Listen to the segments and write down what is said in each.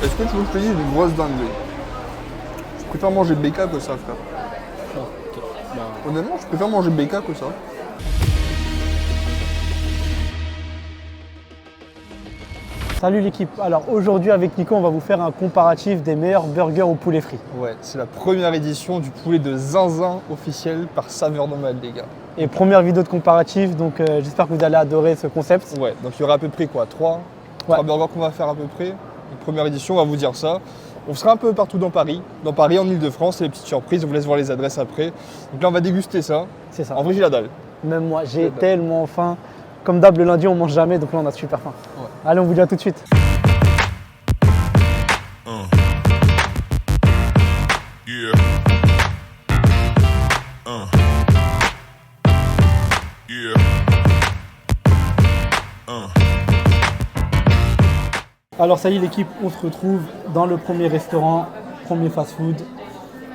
Est-ce que tu veux que je te dise une grosse dinguerie? Je préfère manger BK que ça, frère. Ah, ok. Bah, Honnêtement, je préfère manger BK que ça. Salut l'équipe, alors aujourd'hui avec Nico on va vous faire un comparatif des meilleurs burgers au poulet frit. Ouais, c'est la première édition du poulet de zinzin officiel par Saveur Nomade, les gars. Et première vidéo de comparatif, donc j'espère que vous allez adorer ce concept. Ouais, donc il y aura à peu près quoi, 3 burgers qu'on va faire à peu près. Donc, première édition, on va vous dire ça. On sera un peu partout dans Paris, en Ile-de-France, c'est des petites surprises, on vous laisse voir les adresses après. Donc là on va déguster ça. C'est ça. En vrai j'ai la dalle. Même moi j'ai tellement faim. Comme d'hab le lundi on mange jamais, donc là on a super faim. Ouais. Allez, on vous dit à tout de suite. Yeah. Yeah. Alors ça y est l'équipe, on se retrouve dans le premier restaurant, premier fast-food,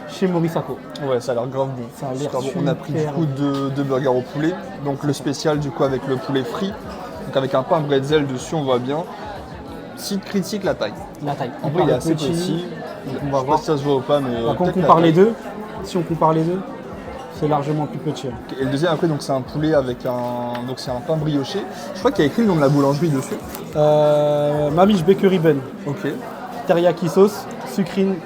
chez Morisako. Ouais, ça a l'air grave bon. Ça a l'air Super bon. On a pris du super coup deux burgers au poulet. Donc le spécial du coup avec le poulet frit. Donc avec un pain bretzel dessus, on voit bien. Site critique la taille. La taille. En vrai il est assez petit. petit. Donc, On va voir si ça se voit ou pas, mais Quand on peut-être la compare les taille. deux, si on compare les deux, c'est largement plus petit. Et le deuxième après donc c'est un poulet avec un. Donc c'est un pain brioché. Je crois qu'il y a écrit le nom de la boulangerie dessus. Mamiche Bakery Bun, Ok. teriyaki sauce, sucrine,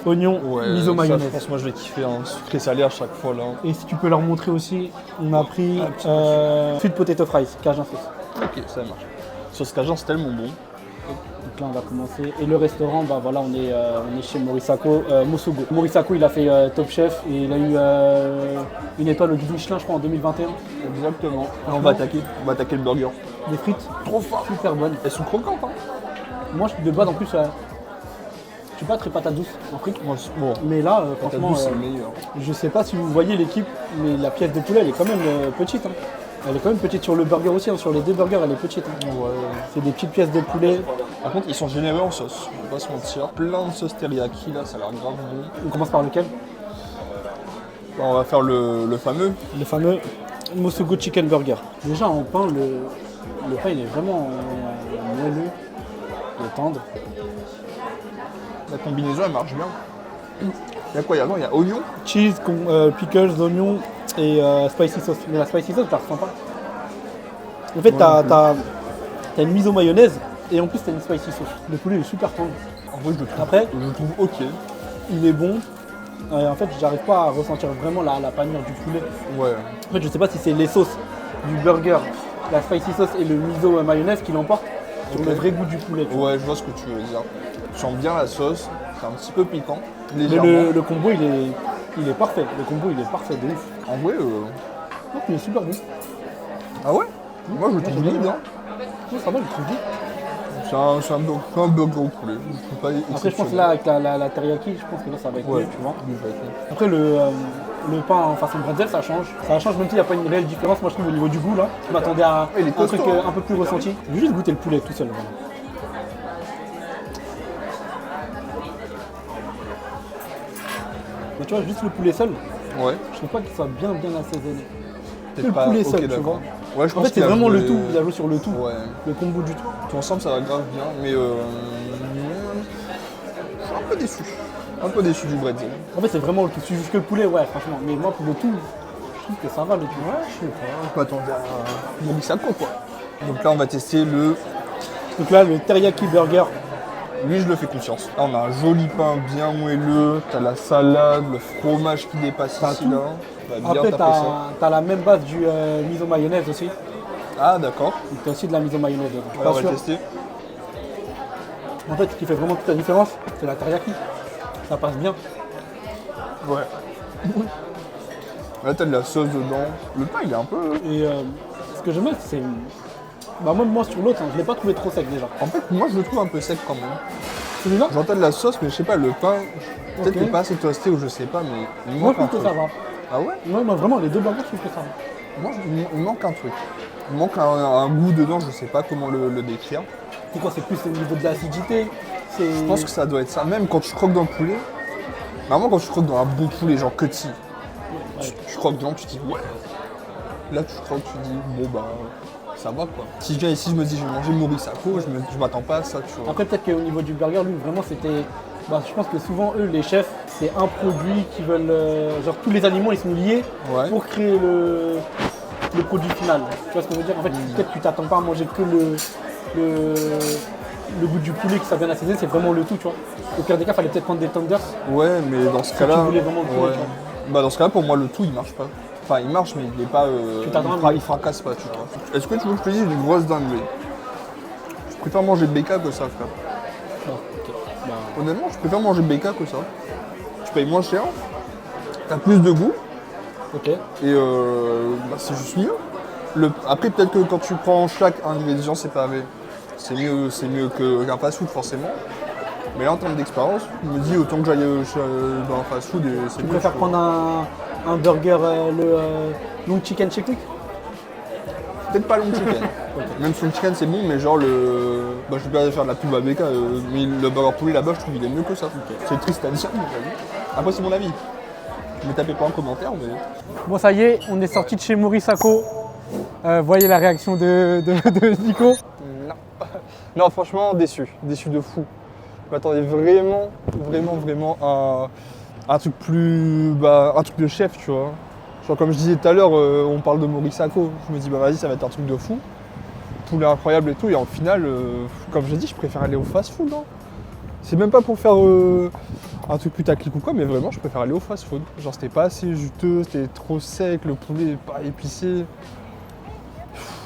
oignon, miso ça, mayonnaise. je pense moi je vais kiffer un sucré salé à chaque fois là. Et si tu peux leur montrer aussi, on a pris sweet potato fries, cajun sauce. Ok, ça marche. Sauce cajun c'est tellement bon. Donc là on va commencer. Et le restaurant, bah voilà, on est chez Morisako, Mosugo. Morisako il a fait Top Chef et il a eu une étoile au guide Michelin je crois en 2021. Exactement. Et on va attaquer le burger. Des frites Trop fort. super bonnes. Elles sont croquantes hein. Moi de base en plus, je suis pas très patate douce en frites. Bon, Mais là patate franchement, douce, c'est le meilleur. je sais pas si vous voyez l'équipe, mais la pièce de poulet elle est quand même petite. Hein. Elle est quand même petite sur le burger aussi, hein. Sur les deux burgers elle est petite. Hein. Ouais. C'est des petites pièces de poulet. Par contre, ils sont généreux en sauce, on va pas se mentir. Plein de sauce teriyaki là, ça a l'air grave bon. On commence par lequel? Bah, on va faire le fameux. Le fameux Mosugo Chicken Burger. Déjà en pain, le pain il est vraiment moelleux, il est tendre. La combinaison elle marche bien. Il y a quoi? Il y a oignon. Cheese, pickles, oignons et spicy sauce. Mais la spicy sauce, je la ressens pas. En fait, t'as une miso mayonnaise et en plus t'as une spicy sauce. Le poulet est super tendre. En vrai, je le trouve, Après, je le trouve ok. il est bon. En fait, j'arrive pas à ressentir vraiment la panure du poulet. Ouais. En fait, je sais pas si c'est les sauces du burger, la spicy sauce et le miso mayonnaise qui l'emportent sur Ok. le vrai goût du poulet. tu vois. Ouais, je vois ce que tu veux dire. Tu sens bien la sauce, c'est un petit peu piquant, Mais légèrement. le combo il est parfait. Le combo il est parfait de ouf. En vrai, Donc, il est super bon. ah ouais? Moi je le trouve j'aime vide, bien. hein. Ouais, ça va, je trouve bon. C'est un burger au poulet. Je trouve pas Après, je pense que là, avec la teriyaki, je pense que là, ça va être Ouais, mieux, tu vois. lui, je vais être- Après, le pain en façon bretzel, ça change. Ça change, même s'il n'y a pas une réelle différence. Moi, je trouve au niveau du goût, là, je m'attendais à Il est un truc costaud, hein. un peu plus ressenti. Je vais juste goûter le poulet tout seul. Voilà. Bah, tu vois, juste le poulet seul, Ouais. je trouve pas qu'il soit bien assaisonné. Peut-être Le pas- poulet ok, seul, tu d'accord. vois. Ouais, je En pense fait, c'est qu'il a vraiment le joué- tout. Il a joué sur le tout. Ouais. Le combo du tout. Tout ensemble, ça va grave bien, mais je suis un peu déçu. Un peu déçu du bretzel. En fait, c'est vraiment le tout. C'est juste que le poulet, ouais, franchement. Mais moi, pour le tout, je trouve que ça va le tout. Ouais, je sais pas. On peut attendre à Morisako, quoi. Donc là, on va tester le. Donc là, le teriyaki burger. Lui, je le fais confiance. Là, on a un joli pain bien moelleux. T'as la salade, le fromage qui dépasse T'as ici, tout. là. On va bien Après, taper ça. t'as la même base du miso mayonnaise aussi. Ah, d'accord. Donc t'as aussi de la miso mayonnaise. Donc, je suis Ouais, pas on va sûr. le tester. En fait, ce qui fait vraiment toute la différence, c'est la teriyaki. Ça passe bien. Ouais. Là, t'as de la sauce dedans. Le pain, il est un peu. Et ce que j'aime bien, c'est. Bah, moi sur l'autre, hein, je l'ai pas trouvé trop sec déjà. En fait, moi, je le trouve un peu sec quand même. Celui-là, J'entends de la sauce, mais je sais pas, le pain, peut-être Ok. qu'il est pas assez toasté ou je sais pas, mais il moi manque je un trouve que truc. ça va. Ah ouais? Ouais, moi vraiment, les deux burgers, je trouve que ça va. Moi, il manque un truc. Il manque un goût dedans, je sais pas comment le décrire. C'est quoi? C'est plus au niveau de l'acidité. Je pense que ça doit être ça. Même quand tu croques dans le poulet, normalement quand tu croques dans un bon poulet, genre cutty, tu croques dedans, tu te dis ouais. Là tu croques, tu te dis bon bah ça va quoi. Si je viens ici, je me dis je vais manger Morisako, je m'attends pas à ça, tu vois. Après, peut-être qu'au niveau du burger, lui, vraiment, c'était. Bah, je pense que souvent, eux, les chefs, c'est un produit qui veulent. Genre, tous les aliments, ils sont liés Ouais. pour créer le produit final. Tu vois ce que je veux dire? En fait, peut-être que tu t'attends pas à manger que le goût du poulet, que ça vienne assaisonner, c'est vraiment le tout, tu vois. Au pire des cas, il fallait peut-être prendre des tenders. Ouais, mais dans ce Si cas-là. tu voulais vraiment le poulet, ouais. tu vois. Bah, dans ce cas-là, pour moi, le tout il marche pas. Enfin, il marche, mais il est pas. Tu t'attends, il fracasse pas, tu vois. Est-ce que tu veux que je te dise une grosse dinguerie? Je préfère manger BK que ça, frère. Bon, ok. Bah, Honnêtement, je préfère manger BK que ça. Tu payes moins cher, t'as plus de goût, ok. et bah, c'est juste mieux. Après, peut-être que quand tu prends chaque ingrédient séparé, c'est mieux qu'un fast-food forcément. Mais là, en termes d'expérience, je me dis autant que j'aille dans un fast-food, et c'est Tu mieux, préfères tu vois. prendre un burger, le long chicken chez Quick? Peut-être pas long chicken. Même son chicken c'est bon, mais genre bah, je vais pas faire de la pub à BK, mais le burger poulet là-bas, je trouve il est mieux que ça. C'est triste à dire, mais j'avoue. Après, c'est mon avis. Ne me tapez pas en commentaire, mais. Bon, ça y est, on est sorti de chez Morisako. Voyez la réaction de Nico. Non. Non, franchement, déçu. Déçu de fou. Je m'attendais vraiment à un truc plus. Bah, un truc de chef, tu vois. Genre, comme je disais tout à l'heure, on parle de Morisako. Je me dis, bah vas-y, ça va être un truc de fou. Poulet incroyable et tout. Et en final, comme je l'ai dit, je préfère aller au fast-food. Hein. C'est même pas pour faire un truc putaclic ou quoi, mais vraiment, je préfère aller au fast-food. Genre, c'était pas assez juteux, c'était trop sec, le poulet pas épicé.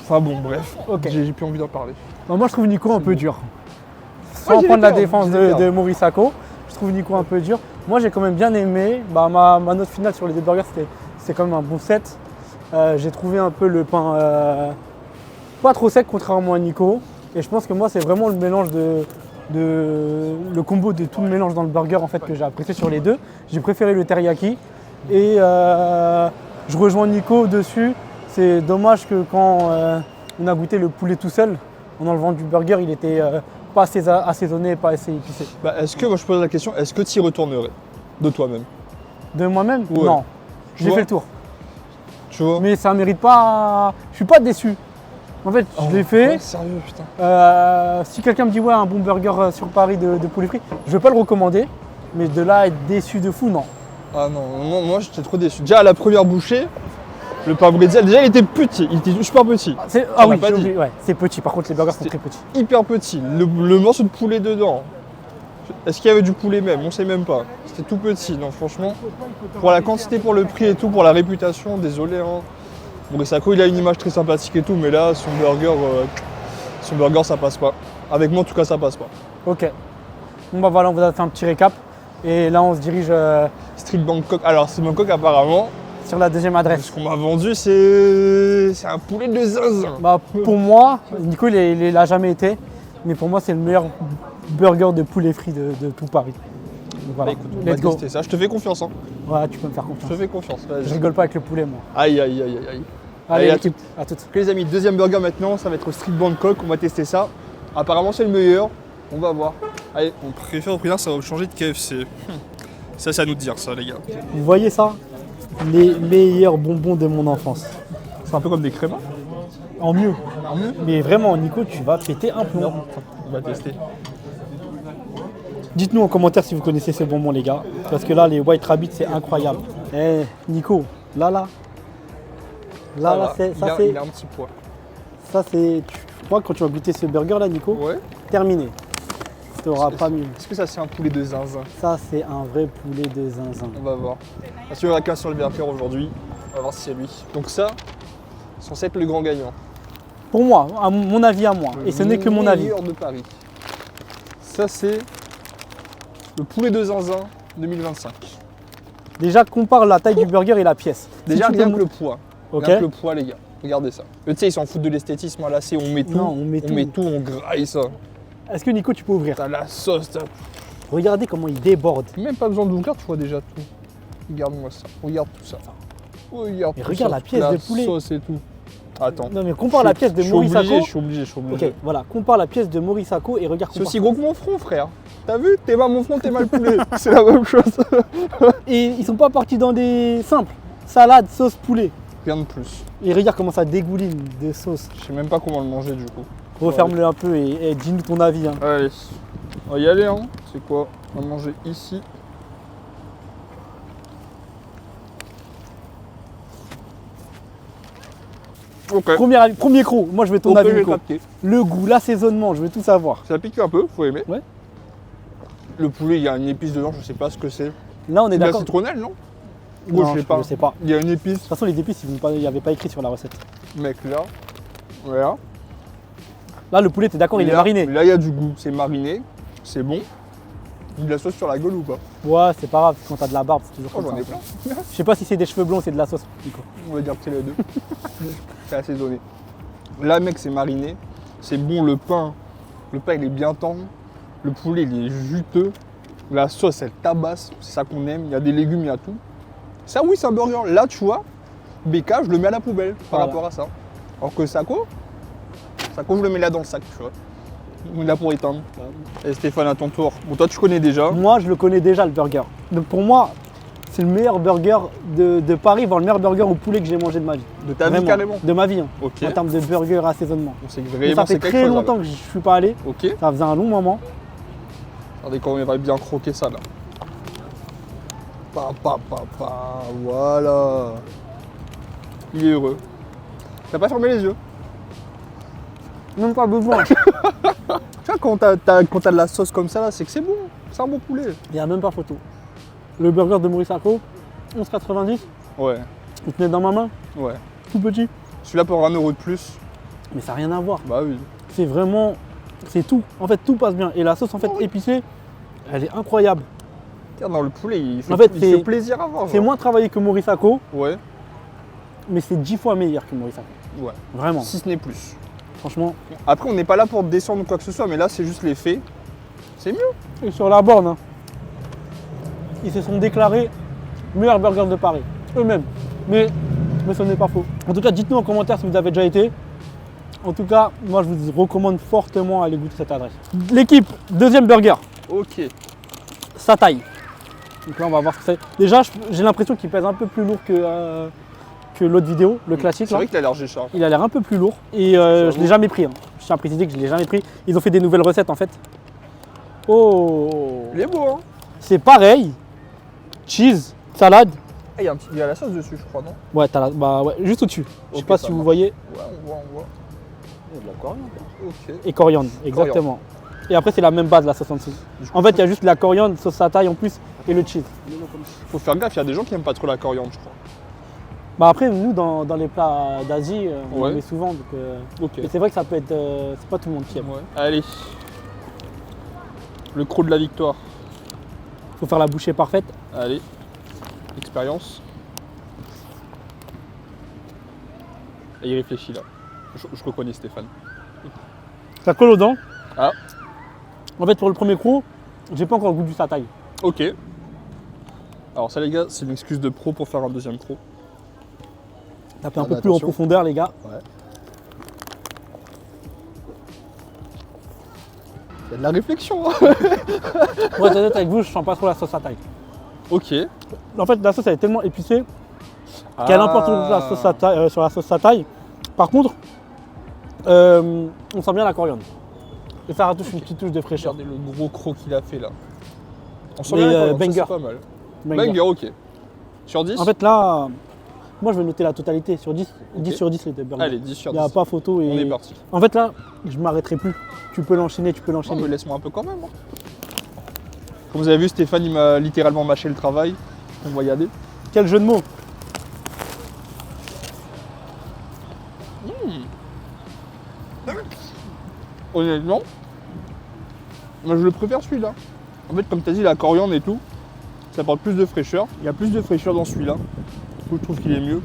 Enfin bon, bref, Ok. j'ai plus envie d'en parler. Bah, moi, je trouve Nico un peu dur. Ouais, Sans j'ai prendre la peur, défense j'ai peur. de Morisako, je trouve Nico un peu dur. Moi, j'ai quand même bien aimé. Bah, ma note finale sur les deux burgers, c'était quand même un bon 7. J'ai trouvé un peu le pain pas trop sec, contrairement à Nico. Et je pense que moi, c'est vraiment le mélange le combo de tout le mélange dans le burger en fait, que j'ai apprécié sur les deux. J'ai préféré le teriyaki. Et je rejoins Nico dessus. C'est dommage que quand on a goûté le poulet tout seul, en enlevant du burger, il était pas assez assaisonné, pas assez épicé. Bah, est-ce que, moi je pose la question, est-ce que tu y retournerais de toi-même? De moi-même, Ouais. non. J'ai vois fait le tour. Tu vois? Mais ça mérite pas. Je suis pas déçu. En fait, je l'ai fait. Ouais, sérieux, putain. Si quelqu'un me dit ouais, un bon burger sur Paris de poulet frit, je vais pas le recommander. Mais de là à être déçu de fou, non. Ah non, moi j'étais trop déçu. Déjà à la première bouchée, le pain bretzel, déjà il était petit, il était super petit. Ah On oui, l'a pas j'ai dit. oublié, ouais, c'est petit. Par contre, les burgers sont C'était- très petits. Hyper petit. Le morceau de poulet dedans. Est-ce qu'il y avait du poulet même? On sait même pas. C'était tout petit. Non, franchement, pour la quantité, pour le prix et tout, pour la réputation, désolé. Hein. Morisako, il a une image très sympathique et tout, mais là, son burger, ça passe pas. Avec moi, en tout cas, ça passe pas. Ok. Bon bah voilà, on vous a fait un petit récap. Et là, on se dirige Street Bangkok. Alors, c'est Bangkok, apparemment, sur la deuxième ce adresse. qu'on m'a vendu, c'est un poulet de zinzin. Bah, pour moi, Nico, il l'a jamais été. Mais pour moi, c'est le meilleur burger de poulet frit de tout Paris. Donc voilà, Bah, écoute, on va let's go. tester ça. Je te fais confiance. Hein. Voilà, tu peux me faire Je confiance. te fais confiance. Vas-y. Je rigole pas avec le poulet, moi. Aïe, aïe, aïe, aïe, aïe. Allez, à l'équipe, à toutes. Ok les amis, deuxième burger maintenant, ça va être Street Bangkok, on va tester ça. Apparemment c'est le meilleur, on va voir. Allez, on préfère au prix ça va changer de KFC. Ça c'est à nous de dire ça les gars. Vous voyez ça? Les meilleurs bonbons de mon enfance. C'est un peu comme des crémas. En mieux. En mieux. Mais vraiment, Nico, tu vas péter un plomb. On va tester. Dites-nous en commentaire si vous connaissez ces bonbons, les gars. Parce que là, les White Rabbit, c'est incroyable. Eh, Nico, là, va. c'est, Il a un petit poids. ça c'est, je crois que quand tu vas goûter ce burger là, Nico, Ouais. terminé. Tu n'auras pas mieux. Est-ce que ça c'est un poulet de zinzin? Ça, c'est un vrai poulet de zinzin. On va voir. Parce qu'il y aura qu'un sur le burger aujourd'hui. On va voir si c'est lui. Donc ça, c'est censé être le grand gagnant. Pour moi, à mon avis à moi, et ce n'est que mon Le avis. meilleur de Paris. Ça c'est le poulet de zinzin 2025. Déjà, compare la taille du burger et la pièce. Déjà Si tu rien te- que le poids. Ok. Rien que le poids les gars. Regardez ça. Tu sais ils s'en foutent de l'esthétisme là, c'est on met tout. Non, on met tout. on graille ça. Est-ce que Nico, tu peux ouvrir? T'as la sauce, t'as Regardez comment il déborde. même pas besoin d'ouvrir, tu vois déjà tout. Regarde-moi ça. Regarde tout ça. Regarde Mais tout regarde ça, la pièce la de poulet. sauce et tout. Attends. Non, mais compare la pièce de Je suis obligé, Morisako. je suis obligé. Ok, voilà, compare la pièce de Morisako et regarde. C'est compare- aussi gros que mon front, frère. T'as vu? T'es mal mon front, t'es mal le poulet. C'est la même chose. Et ils sont pas partis dans des simples. Salade, sauce, poulet. Rien de plus. Et regarde comment ça dégouline de sauce. Je sais même pas comment le manger du coup. Referme-le un peu et dis-nous ton avis. Hein. Allez, on va y aller hein. C'est quoi? On va manger ici. Ok. Premier croc, moi je veux ton Ok, avis. j'ai Nico. capté. Le goût, l'assaisonnement, je veux tout savoir. Ça pique un peu, faut aimer. Ouais. Le poulet, il y a une épice dedans, je sais pas ce que c'est. Là on est C'est de la d'accord. citronnelle, non? Non, je sais pas. Je sais pas. Il y a une De épice, toute façon les épices, il n'y avait pas écrit sur la recette. mec, là. Voilà. Là le poulet, t'es d'accord, il est Là- mariné. Là, il y a du goût, c'est mariné, c'est bon. Il y a de la sauce sur la gueule ou pas? Ouais, c'est pas grave, quand t'as de la barbe, c'est toujours Oh, comme j'en ai ça. plein. Je sais pas si c'est des cheveux blonds ou c'est de la sauce, Nico. On va dire que c'est les deux. C'est assaisonné. Là, mec, c'est mariné. C'est bon, le pain il est bien tendre. Le poulet, il est juteux. La sauce, elle tabasse. C'est ça qu'on aime. Il y a des légumes, il y a tout. Ça, oui, c'est un burger. Là, tu vois, BK, je le mets à la poubelle par Voilà. rapport à ça. Alors que Sako, je le mets là dans le sac, tu vois. On est là pour éteindre. Et Stéphane, à ton tour. Bon, toi, tu connais déjà. Moi, je le connais déjà, le burger. Donc pour moi, c'est le meilleur burger de Paris, voire le meilleur burger au poulet que j'ai mangé de ma vie. De ta vie, Vraiment, carrément. De ma vie, hein, Ok. en termes de burger assaisonnement. On sait que Mais vraiment, ça fait c'est quelque très chose. longtemps que je suis pas allé, alors. Ok. ça faisait un long moment. Regardez comment il va bien croquer ça là. Voilà. Il est heureux. T'as pas fermé les yeux. Même pas besoin. Tu vois, quand t'as de la sauce comme ça là, c'est que c'est bon. C'est un bon poulet. Il n'y a même pas photo. Le burger de Maurice Sacco, 11,90, Ouais, il tenait dans ma main, ouais. tout petit. Celui-là pour 1 euro de plus. Mais ça n'a rien à voir. Bah oui. C'est vraiment, c'est tout. En fait, tout passe bien. Et la sauce en fait Oh oui. épicée, elle est incroyable. Regarde, dans le poulet, il fait, En fait, il c'est- fait plaisir à voir. C'est genre. moins travaillé que Maurice Sacco, Ouais, mais c'est 10 fois meilleur que Maurice Sacco. ouais. Vraiment. Si ce n'est plus. Franchement. Après, on n'est pas là pour descendre ou quoi que ce soit, mais là, c'est juste les faits. C'est mieux. Et sur la borne, hein, ils se sont déclarés meilleur burger de Paris. Eux-mêmes. Mais ce n'est pas faux. En tout cas, dites-nous en commentaire si vous avez déjà été. En tout cas, moi je vous recommande fortement à aller goûter cette adresse. L'équipe, deuxième burger, Ok. sa taille. Donc là, on va voir ce que c'est. Déjà, j'ai l'impression qu'il pèse un peu plus lourd que l'autre vidéo, le classique. C'est là. vrai qu'il a l'air Géchard. Il a l'air un peu plus lourd et J'avoue. je ne l'ai jamais pris. Hein. Je tiens à préciser que je ne l'ai jamais pris. Ils ont fait des nouvelles recettes en fait. Oh, Il est beau, hein. c'est pareil. Cheese, salade. Eh, il y a la sauce dessus, je crois, non? Ouais, bah ouais, juste au-dessus. Je sais Ok, pas ça si vous marche. voyez. Ouais, on voit. Il y a de la coriandre. Ok. Et coriandre, exactement. Et après, c'est la même base la sauce en dessous. Du coup, En fait, il y a juste la coriandre, sauce à taille en plus et le cheese. faut faire gaffe, il y a des gens qui aiment pas trop la coriandre, je crois. Bah après, nous, dans les plats d'Asie, on Ouais. le met souvent. Donc, Ok. mais c'est vrai que ça peut être. C'est pas tout le monde qui aime. Ouais. Allez. Le croc de la victoire. Faut faire la bouchée parfaite. Allez. Expérience. Et il réfléchit là. Je reconnais Stéphane. Ça colle aux dents. Ah. En fait, pour le premier croc, j'ai pas encore le goût du sataï. Ok. Alors ça les gars, c'est une excuse de pro pour faire un deuxième croc. Tapez un Ah peu bah plus en attention. profondeur, les gars. Ouais. Il y a de la réflexion. Hein. Pour être honnête avec vous, je sens pas trop la sauce à taille. Ok. En fait, la sauce elle est tellement épicée qu'elle emporte sur la sauce à taille. Sur la sauce à taille. Par contre, on sent bien la coriandre. Et ça rajoute une petite touche de fraîcheur. Regardez le gros croc qu'il a fait là. On sent Mais, bien la coriandre, ça, banger. c'est pas mal. Banger. Banger, ok. Sur 10. En fait, là, moi je vais noter la totalité. Sur 10, Ok. 10 sur 10 les deux burgers. Allez, 10 sur Il 10. n'y a pas photo. On Et... est parti. En fait, là, je m'arrêterai plus. Tu peux l'enchaîner, tu peux Non, l'enchaîner. mais laisse-moi un peu quand même. Hein. Comme vous avez vu, Stéphane, il m'a littéralement mâché le travail. On va y aller. Quel jeu de mots. Honnêtement, moi je le préfère celui-là. En fait, comme tu as dit, la coriandre et tout, ça apporte plus de fraîcheur. Il y a plus de fraîcheur dans celui-là. Du coup, je trouve qu'il est mieux.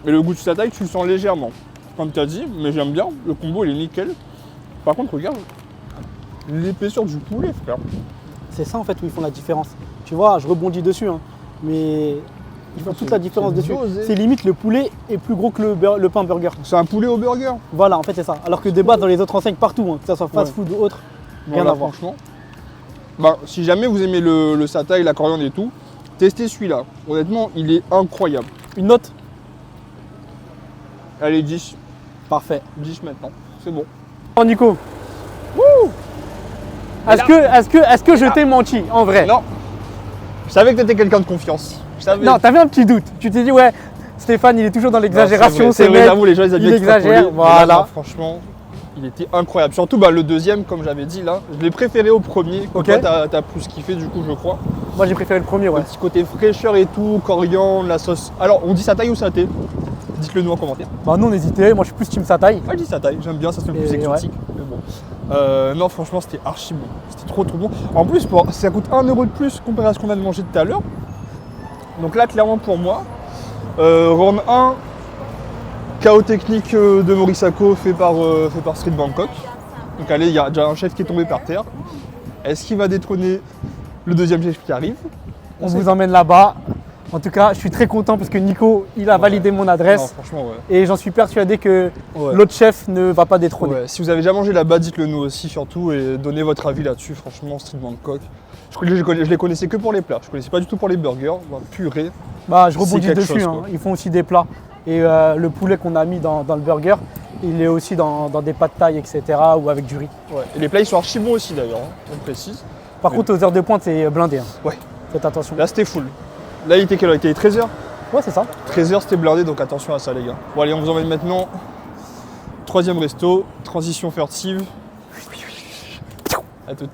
Mais le goût de sa taille, tu le sens légèrement. Comme tu as dit, mais j'aime bien. Le combo, il est nickel. Par contre, regarde l'épaisseur du poulet, frère. C'est ça en fait où ils font la différence. Tu vois, je rebondis dessus, hein, mais ils font toute la différence c'est dessus. dosé. C'est limite le poulet est plus gros que le pain burger. C'est un poulet au burger. Voilà, en fait c'est ça. Alors que de base dans les autres enseignes partout, hein, que ce soit fast Ouais. food ou autre, rien Voilà, à voir. franchement. Bah, si jamais vous aimez le satay, la coriandre et tout, testez celui-là. Honnêtement, il est incroyable. Une note Allez, 10. Parfait. 10 maintenant. C'est bon. Oh Nico. Est-ce que je t'ai menti en vrai? Non. Je savais que t'étais quelqu'un de confiance. Je savais. Non, t'avais un petit doute. Tu t'es dit ouais, Stéphane il est toujours dans l'exagération, c'est vrai, mec, j'avoue, les gens ils avaient il exagère, voilà. Non, franchement, il était incroyable. Surtout le deuxième, comme j'avais dit là, je l'ai préféré au premier. Ok. Toi, t'as plus kiffé du coup, je crois. Moi j'ai préféré le premier, ouais. Le petit côté fraîcheur et tout, coriandre, la sauce. Alors, on dit satay ou saté? Dites-le nous en commentaire. Bah non, n'hésitez, moi je suis plus team Sataï. Ah, je dis satay, j'aime bien, ça c'est le plus Et exotique. Mais bon. Non, franchement, c'était archi bon. C'était trop bon. En plus, ça coûte 1 € de plus comparé à ce qu'on a de manger tout à l'heure. Donc là, clairement pour moi, round 1, chaos technique de Morisako fait par Street Bangkok. Donc allez, il y a déjà un chef qui est tombé par terre. Est-ce qu'il va détrôner le deuxième chef qui arrive? On vous emmène là-bas. En tout cas, je suis très content parce que Nico, il a validé mon Non, adresse. franchement, ouais. Et j'en suis persuadé que Ouais. l'autre chef ne va pas détrôner. Ouais, si vous avez déjà mangé là-bas, dites-le nous aussi surtout et donnez votre avis là-dessus. Franchement, Street Bangkok. Je les connaissais que pour les plats. Je connaissais pas du tout pour les burgers. Purée. Bah, je C'est rebondis quelque dessus, chose, hein. quoi. Ils font aussi des plats. Et le poulet qu'on a mis dans le burger, il est aussi dans des pâtes taille, etc. ou avec du riz. Ouais. Et les plats ils sont archi bons aussi d'ailleurs, hein, on précise. Par Oui. contre, aux heures de pointe, c'est blindé. Hein. Ouais. Faites attention. Là c'était full. Là il était quelle heure? Il était 13h. Ouais, c'est ça. 13h c'était blindé, donc attention à ça les gars. Bon allez, on vous emmène maintenant. Troisième resto, transition furtive. À toute.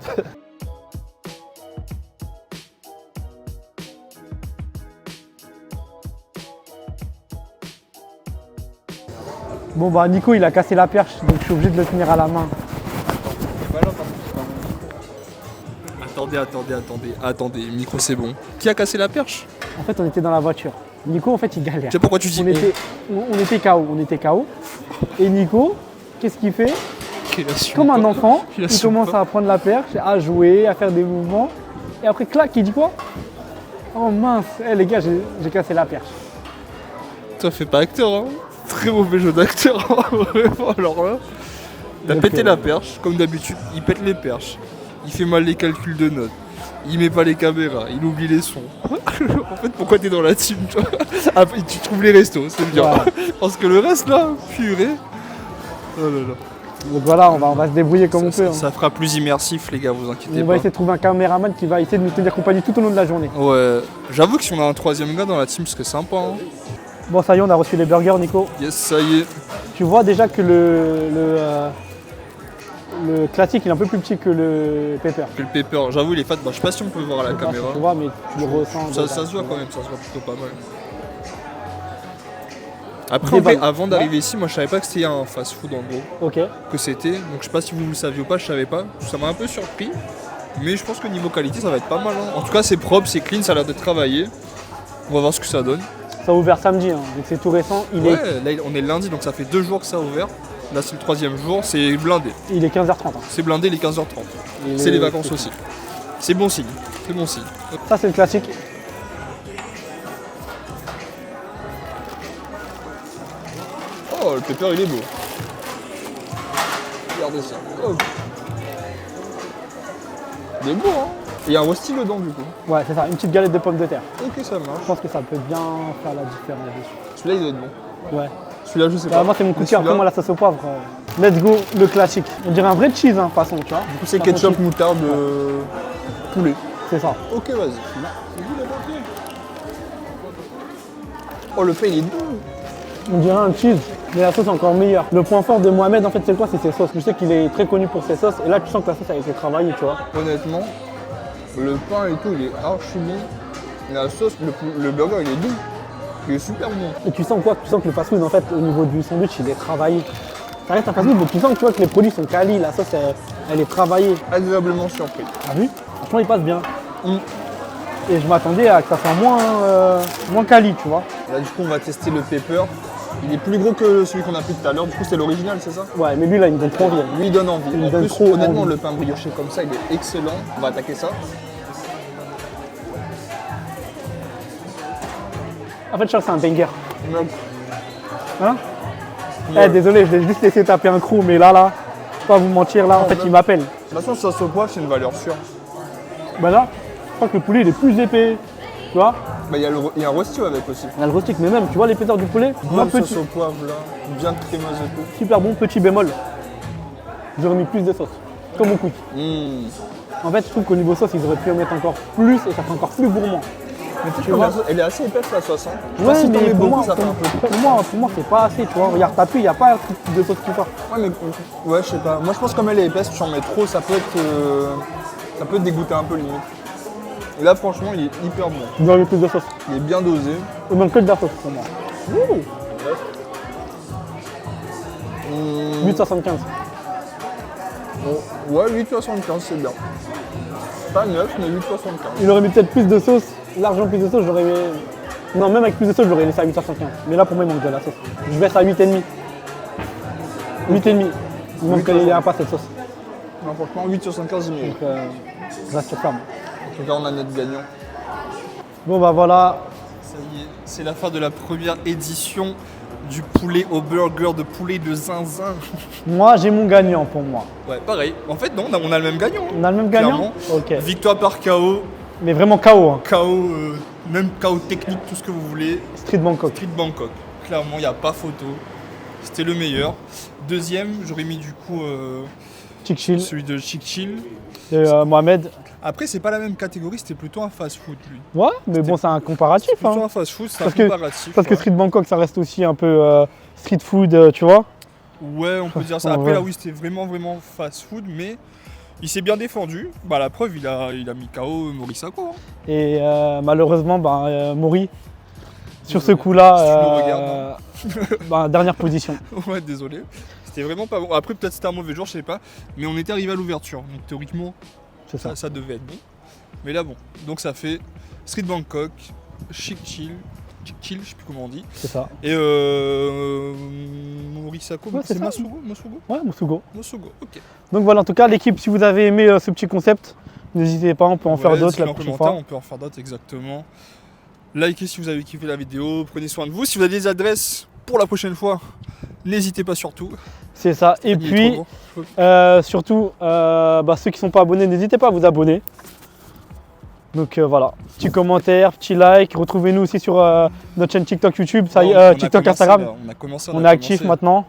Bon, bah, Nico, il a cassé la perche, donc je suis obligé de le tenir à la main. Attendez, micro c'est bon. Qui a cassé la perche? En fait, on était dans la voiture. Nico, en fait, il galère. Tu sais pourquoi tu dis On était KO. Et Nico, qu'est-ce qu'il fait? Comme un enfant, il commence à prendre la perche, à jouer, à faire des mouvements. Et après, clac, il dit quoi? Oh mince, les gars, j'ai cassé la perche. Toi fais pas acteur, hein. Très mauvais jeu d'acteur, hein, vraiment. Alors là, t'as Donc, pété la perche, comme d'habitude. Il pète les perches. Il fait mal les calculs de notes. Il met pas les caméras. Il oublie les sons. En fait, pourquoi t'es dans la team, toi? Après, tu trouves les restos, c'est bien. Voilà. Parce que le reste là, purée. Oh là là. Donc voilà, on va se débrouiller comme on peut. Hein. Ça fera plus immersif, les gars, vous inquiétez On pas. va essayer de trouver un caméraman qui va essayer de nous tenir compagnie tout au long de la journée. Ouais, j'avoue que si on a un troisième gars dans la team, ce serait sympa. Hein. Bon, ça y est, on a reçu les burgers, Nico. Yes, ça y est. Tu vois déjà que le classique, il est un peu plus petit que le pepper. Que le pepper, j'avoue, il est fat. Bah, je sais pas si on peut voir à la caméra. Tu vois, mais tu le ressens. Ça déjà. se voit quand même, ça se voit plutôt pas mal. Après, Des en vrai, balles. avant d'arriver ici, moi je savais pas que c'était un fast-food en gros. Ok. Que c'était. Donc je sais pas si vous le saviez ou pas, je savais pas. Ça m'a un peu surpris. Mais je pense que niveau qualité, ça va être pas mal. Hein. En tout cas, c'est propre, c'est clean, ça a l'air d'être travaillé. On va voir ce que ça donne. Ça a ouvert samedi, hein, donc c'est tout récent. Il Ouais, là on est lundi, donc ça fait 2 jours que ça a ouvert. Là c'est le 3e jour, c'est blindé. est 15h30. Hein. C'est blindé les 15h30. Et C'est les vacances aussi. C'est bon signe. C'est bon signe. Ça, c'est le classique. Oh, le pepper il est beau. Regardez ça. Oh. Il est beau, hein. Et il y a un rosti dedans du coup. Ouais, c'est ça, une petite galette de pommes de terre. Ok, ça Je marche. pense que ça peut bien faire la différence dessus. Celui-là il doit être bon. Ouais. Celui-là je sais Bah, pas. moi, c'est mon coup Mais de cœur. celui-là, Après, moi, la sauce au poivre. Let's go, le classique. On dirait un vrai cheese, hein, façon, tu vois. Du coup c'est Façon ketchup, cheese. moutarde, poulet. C'est ça. Ok, vas-y. Oh, le pain il est doux. On dirait un cheese, mais la sauce est encore meilleure. Le point fort de Mohamed, en fait, c'est quoi? C'est ses sauces. Je sais qu'il est très connu pour ses sauces. Et là, tu sens que la sauce a été travaillée, tu vois. Honnêtement, le pain et tout il est archi bon. La sauce, le burger il est doux. Il est super bon. Et tu sens quoi? Tu sens que le fast-food, en fait, au niveau du sandwich, il est travaillé. Ça reste un fast-food, mais tu sens que, tu vois, que les produits sont quali. La sauce, elle est travaillée. Agréablement surpris. T'as vu? Franchement, il passe bien. Mm. Et je m'attendais à que ça soit moins quali, tu vois. Là du coup on va tester le pepper. Il est plus gros que celui qu'on a pris tout à l'heure. Du coup c'est l'original, c'est ça? Ouais, mais lui, là, il me donne trop envie. Lui il donne envie. Il En donne plus, trop honnêtement, envie. le pain brioché comme ça, il est excellent. On va attaquer ça. En fait, je crois que c'est un banger. Mec, Hein? Ouais. Désolé, je l'ai juste laissé taper un crew, mais là, pas vous mentir, là, en fait, il m'appelle. de toute façon, sauce au poivre, c'est une valeur sûre. Bah là, je crois que le poulet, il est plus épais. tu vois. Bah, il y a un rosti avec aussi. Il y a le rustique, mais même, tu vois l'épaisseur du poulet, moi, Bonne petit, sauce au poivre là, bien crémeuse et tout. super bon, petit bémol. J'aurais mis plus de sauce, comme au quick. En fait, je trouve qu'au niveau sauce, ils auraient pu en mettre encore plus et ça fait encore plus gourmand. Mais tu Tu vois, vois. elle est assez épaisse la sauce. Hein. Je sais Ouais, pas si t'en mais mets pour beaucoup, moi, ça fait un peu. pour moi, c'est pas assez, tu vois. Regarde, t'as pu, il n'y a pas un truc de sauce plus fort. Ouais, mais ouais, je sais pas. Moi, je pense que comme elle est épaisse, tu en mets trop, ça peut te dégoûter un peu limite. Et là, franchement, il est hyper bon. J'aurais mis plus de sauce. Il est bien dosé. Il manque que de la sauce pour moi. Ouh. 8,75. Ouais, 8,75, c'est bien. Pas 9, mais 8,75. Il aurait mis peut-être plus de sauce, largement plus de sauce, j'aurais mis... Non, même avec plus de sauce, j'aurais laissé à 8,75. Mais là, pour moi, il manque de la sauce. Je baisse à 8,5. 8,5. Il manque qu'il n'y a pas cette sauce. Non, franchement, 8,75, il mérite. Donc, je reste sur ferme. En tout cas, on a notre gagnant. Bon, bah voilà. Ça y est, c'est la fin de la première édition du poulet au burger de poulet de zinzin. Moi, j'ai mon gagnant pour moi. Ouais, pareil. En fait, non, on a le même gagnant. On a le même gagnant. Clairement. Ok. Victoire par KO, Mais vraiment KO. Hein. KO, même KO technique, tout ce que vous voulez. Street Bangkok. Street Bangkok. Clairement, il n'y a pas photo. C'était le meilleur. Deuxième, j'aurais mis du coup Chick Chill celui de Chick Chill. de Mohamed. Après, c'est pas la même catégorie, c'était plutôt un fast-food lui. Ouais, mais bon, c'est un comparatif. Plutôt Hein. un fast-food, c'est un Parce que- comparatif. Parce que ouais. Street Bangkok, ça reste aussi un peu street food, tu vois. Ouais, on peut dire ça. Ouais. Après, là, oui, c'était vraiment fast-food, mais il s'est bien défendu. Bah, la preuve, il a mis KO Maurice Sacco. Hein. Et malheureusement, Maury, sur ce Désolé. coup-là, Si tu le regardes, dernière position. Ouais, désolé. C'était vraiment pas bon. Après, peut-être c'était un mauvais jour, je sais pas. Mais on était arrivé à l'ouverture. Donc, théoriquement, C'est ça. ça devait être bon. Mais là, bon. Donc, ça fait Street Bangkok, Chick Chill, je sais plus comment on dit. C'est ça. Et Maurice Sacco, Ouais, c'est c'est ça. Masugo Ouais, Musugo. Masugo, ok. Donc voilà, en tout cas, l'équipe, si vous avez aimé ce petit concept, n'hésitez pas, on peut en faire d'autres dites-le la en prochaine commentaire, fois. on peut en faire d'autres exactement. Likez si vous avez kiffé la vidéo, prenez soin de vous. Si vous avez des adresses pour la prochaine fois, n'hésitez pas surtout. C'est ça. Et Il est puis, trop bon. surtout, ceux qui ne sont pas abonnés, n'hésitez pas à vous abonner. Donc voilà, petit commentaire, petit like. Retrouvez-nous aussi sur notre chaîne TikTok, YouTube, ça y On est, a TikTok, commencé, Instagram. là, on a commencé, On est actif maintenant.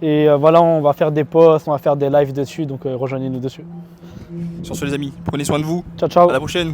Et voilà, on va faire des posts, on va faire des lives dessus. Donc rejoignez-nous dessus. Sur ce les amis, prenez soin de vous. Ciao, ciao. À la prochaine.